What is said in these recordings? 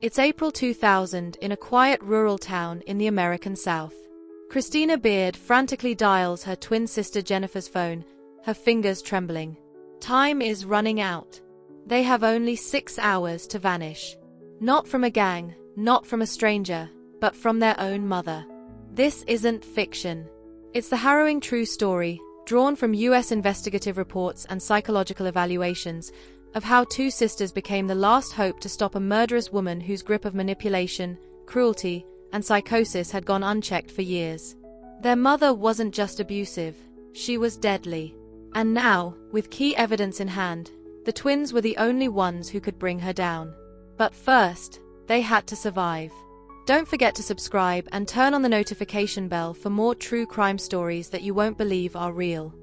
It's April 2000 in a quiet rural town in the American South. Christina Beard frantically dials her twin sister Jennifer's phone, her fingers trembling. Time is running out. They have only 6 hours to vanish. Not from a gang, not from a stranger, but from their own mother. This isn't fiction. It's the harrowing true story, drawn from U.S. investigative reports and psychological evaluations, of how two sisters became the last hope to stop a murderous woman whose grip of manipulation, cruelty, and psychosis had gone unchecked for years. Their mother wasn't just abusive, she was deadly. And now, with key evidence in hand, the twins were the only ones who could bring her down. But first, they had to survive. Don't forget to subscribe and turn on the notification bell for more true crime stories that you won't believe are real.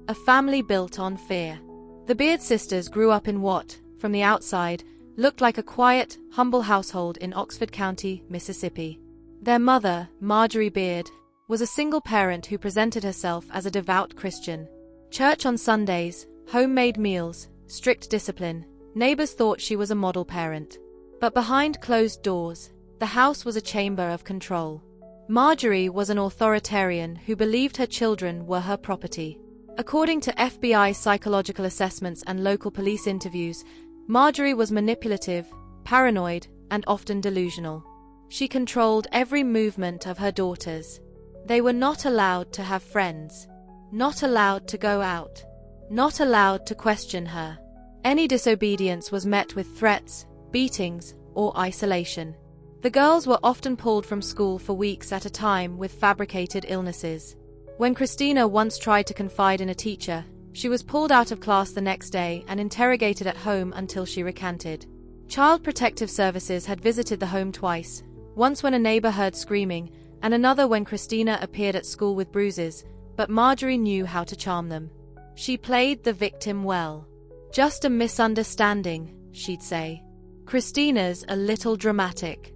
A family built on fear. The Beard sisters grew up in what, from the outside, looked like a quiet, humble household in Oxford County, Mississippi. Their mother, Marjorie Beard, was a single parent who presented herself as a devout Christian. Church on Sundays, homemade meals, strict discipline. Neighbors thought she was a model parent. But behind closed doors, the house was a chamber of control. Marjorie was an authoritarian who believed her children were her property. According to FBI psychological assessments and local police interviews, Marjorie was manipulative, paranoid, and often delusional. She controlled every movement of her daughters. They were not allowed to have friends, not allowed to go out, not allowed to question her. Any disobedience was met with threats, beatings, or isolation. The girls were often pulled from school for weeks at a time with fabricated illnesses. When Christina once tried to confide in a teacher, she was pulled out of class the next day and interrogated at home until she recanted. Child Protective Services had visited the home twice, once when a neighbor heard screaming, and another when Christina appeared at school with bruises, but Marjorie knew how to charm them. She played the victim well. "Just a misunderstanding," she'd say. "Christina's a little dramatic."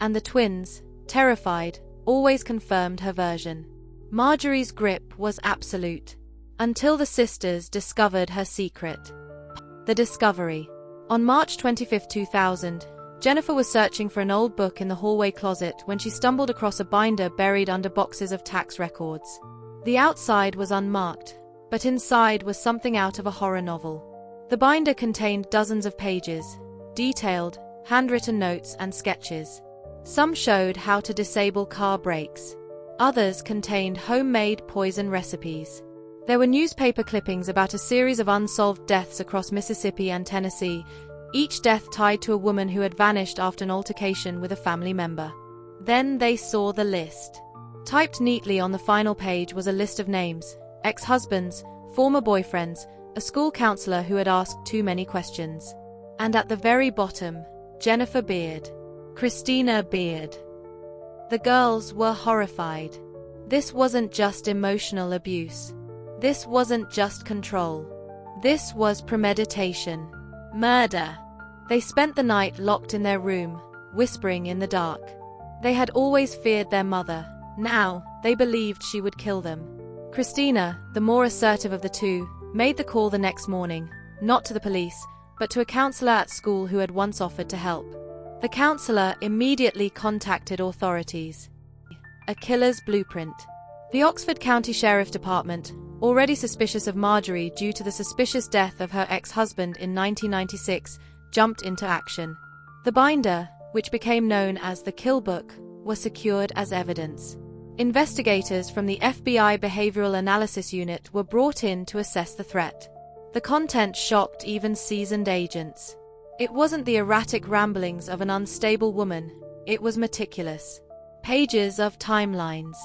And the twins, terrified, always confirmed her version. Marjorie's grip was absolute. Until the sisters discovered her secret. The discovery. On March 25, 2000, Jennifer was searching for an old book in the hallway closet when she stumbled across a binder buried under boxes of tax records. The outside was unmarked, but inside was something out of a horror novel. The binder contained dozens of pages, detailed, handwritten notes and sketches. Some showed how to disable car brakes. Others contained homemade poison recipes. There were newspaper clippings about a series of unsolved deaths across Mississippi and Tennessee, each death tied to a woman who had vanished after an altercation with a family member. Then they saw the list. Typed neatly on the final page was a list of names: ex-husbands, former boyfriends, a school counselor who had asked too many questions. And at the very bottom, Jennifer Beard. Christina Beard. The girls were horrified. This wasn't just emotional abuse. This wasn't just control. This was premeditation. Murder. They spent the night locked in their room, whispering in the dark. They had always feared their mother. Now, they believed she would kill them. Christina, the more assertive of the two, made the call the next morning, not to the police, but to a counselor at school who had once offered to help. The counselor immediately contacted authorities. A killer's blueprint. The Oxford County Sheriff Department, already suspicious of Marjorie due to the suspicious death of her ex-husband in 1996, jumped into action. The binder, which became known as the Kill Book, was secured as evidence. Investigators from the FBI Behavioral Analysis Unit were brought in to assess the threat. The content shocked even seasoned agents. It wasn't the erratic ramblings of an unstable woman, it was meticulous. Pages of timelines,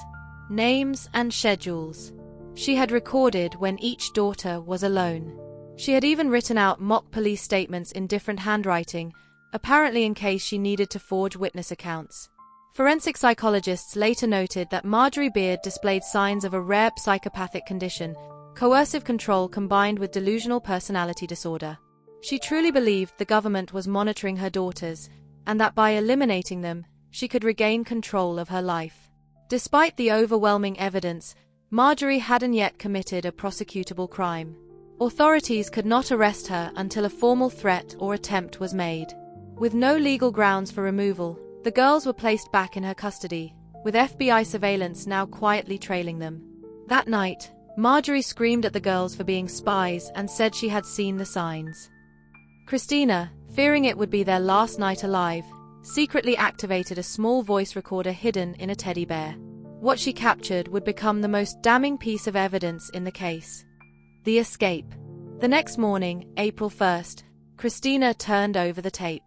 names and schedules. She had recorded when each daughter was alone. She had even written out mock police statements in different handwriting, apparently in case she needed to forge witness accounts. Forensic psychologists later noted that Marjorie Beard displayed signs of a rare psychopathic condition, coercive control combined with delusional personality disorder. She truly believed the government was monitoring her daughters, and that by eliminating them, she could regain control of her life. Despite the overwhelming evidence, Marjorie hadn't yet committed a prosecutable crime. Authorities could not arrest her until a formal threat or attempt was made. With no legal grounds for removal, the girls were placed back in her custody, with FBI surveillance now quietly trailing them. That night, Marjorie screamed at the girls for being spies and said she had seen the signs. Christina, fearing it would be their last night alive, secretly activated a small voice recorder hidden in a teddy bear. What she captured would become the most damning piece of evidence in the case. The escape. The next morning, April 1st, Christina turned over the tape.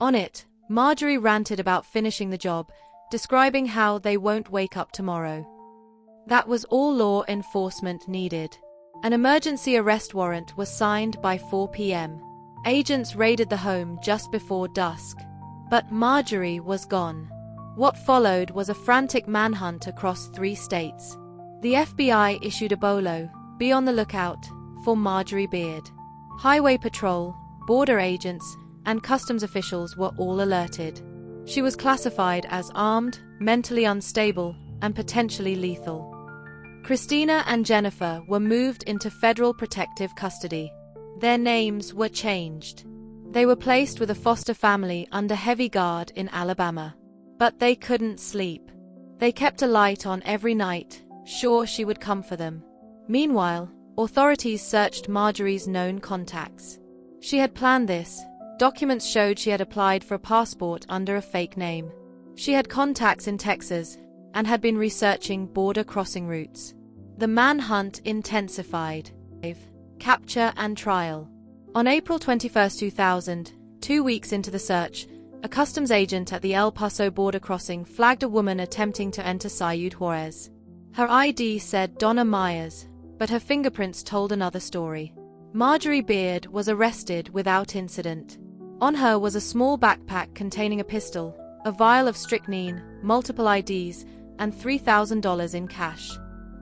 On it, Marjorie ranted about finishing the job, describing how they won't wake up tomorrow. That was all law enforcement needed. An emergency arrest warrant was signed by 4 p.m. Agents raided the home just before dusk. But Marjorie was gone. What followed was a frantic manhunt across 3 states. The FBI issued a bolo, "Be on the lookout," for Marjorie Beard. Highway Patrol, border agents, and customs officials were all alerted. She was classified as armed, mentally unstable, and potentially lethal. Christina and Jennifer were moved into federal protective custody. Their names were changed. They were placed with a foster family under heavy guard in Alabama. But they couldn't sleep. They kept a light on every night, sure she would come for them. Meanwhile, authorities searched Marjorie's known contacts. She had planned this. Documents showed she had applied for a passport under a fake name. She had contacts in Texas and had been researching border crossing routes. The manhunt intensified. Capture and trial. On April 21, 2000, 2 weeks into the search, a customs agent at the El Paso border crossing flagged a woman attempting to enter Ciudad Juarez. Her ID said Donna Myers, but her fingerprints told another story. Marjorie Beard was arrested without incident. On her was a small backpack containing a pistol, a vial of strychnine, multiple IDs, and $3,000 in cash.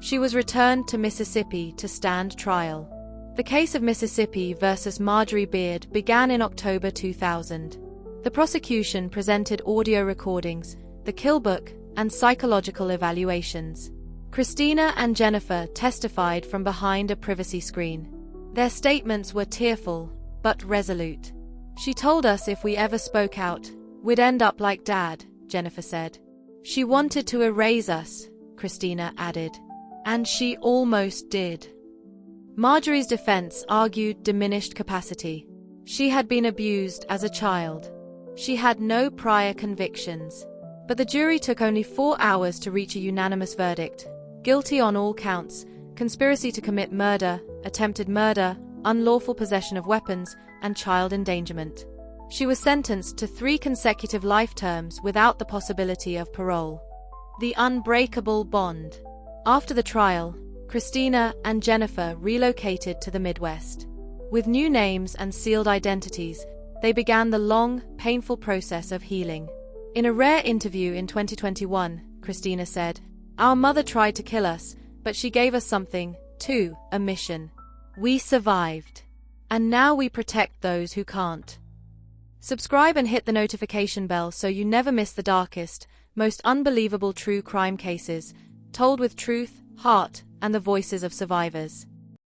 She was returned to Mississippi to stand trial. The case of Mississippi versus Marjorie Beard began in October 2000. The prosecution presented audio recordings, the kill book, and psychological evaluations. Christina and Jennifer testified from behind a privacy screen. Their statements were tearful, but resolute. "She told us if we ever spoke out, we'd end up like Dad," Jennifer said. "She wanted to erase us," Christina added. "And she almost did." Marjorie's defense argued diminished capacity. She had been abused as a child. She had no prior convictions. But the jury took only 4 hours to reach a unanimous verdict. Guilty on all counts: conspiracy to commit murder, attempted murder, unlawful possession of weapons, and child endangerment. She was sentenced to 3 consecutive life terms without the possibility of parole. The unbreakable bond. After the trial, Christina and Jennifer relocated to the Midwest. With new names and sealed identities, they began the long, painful process of healing. In a rare interview in 2021, Christina said, "Our mother tried to kill us, but she gave us something, too, a mission. We survived. And now we protect those who can't." Subscribe and hit the notification bell so you never miss the darkest, most unbelievable true crime cases, told with truth, heart, and the voices of survivors.